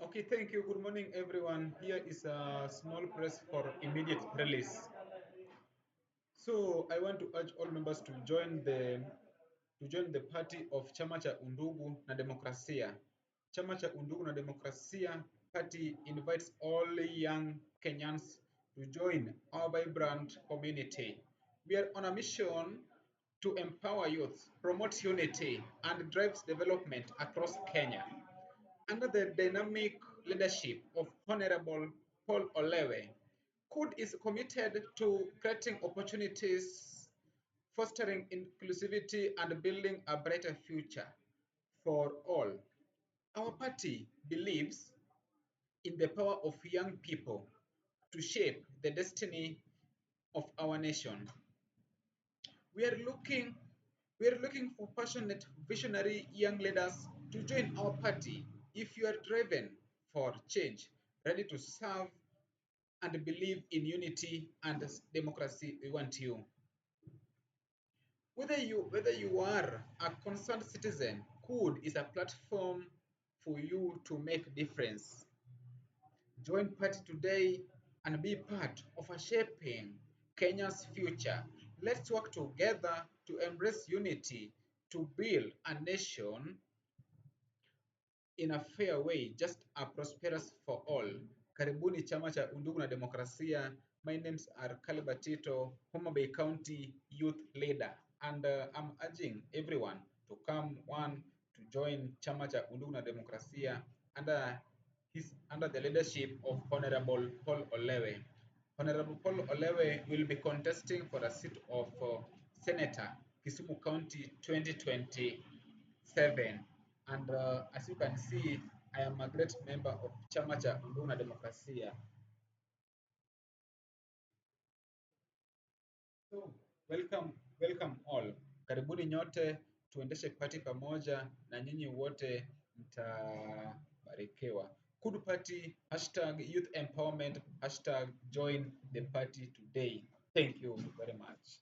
Okay, thank you. Good morning, everyone. Here is a small press for immediate release. So I want to urge all members to join the party of Chama cha Undugu na Demokrasia. Chama cha Undugu na Demokrasia party invites all young Kenyans to join our vibrant community. We are on a mission to empower youth, promote unity, and drive development across Kenya. Under the dynamic leadership of Honorable Paul Olewe, KUD is committed to creating opportunities, fostering inclusivity, and building a brighter future for all. Our party believes in the power of young people to shape the destiny of our nation. We are looking we are looking for passionate, visionary young leaders to join our party. If you are driven for change, ready to serve, and believe in unity and democracy, we want you. Whether you are a concerned citizen, KUD is a platform for you to make difference. Join party today and be part of a shaping Kenya's future. Let's work together to embrace unity to build a nation in a fair way, just a prosperous for all. Karibuni chama cha Undugu na Demokrasia. My names are Caleb Tito, Homa Bay County Youth Leader, and I'm urging everyone to come one to join chama cha Undugu na Demokrasia under under the leadership of Honorable Paul Olewe. Honorable Paul Olewe will be contesting for a seat of Senator Kisumu County 2027. And as you can see, I am a great member of Chama cha Undugu na Demokrasia. So, welcome all. Karibuni nyote, tuendeshe party pamoja na nyinyi wote mtabarikiwa. KUD Party, hashtag youth empowerment, hashtag join the party today. Thank you very much.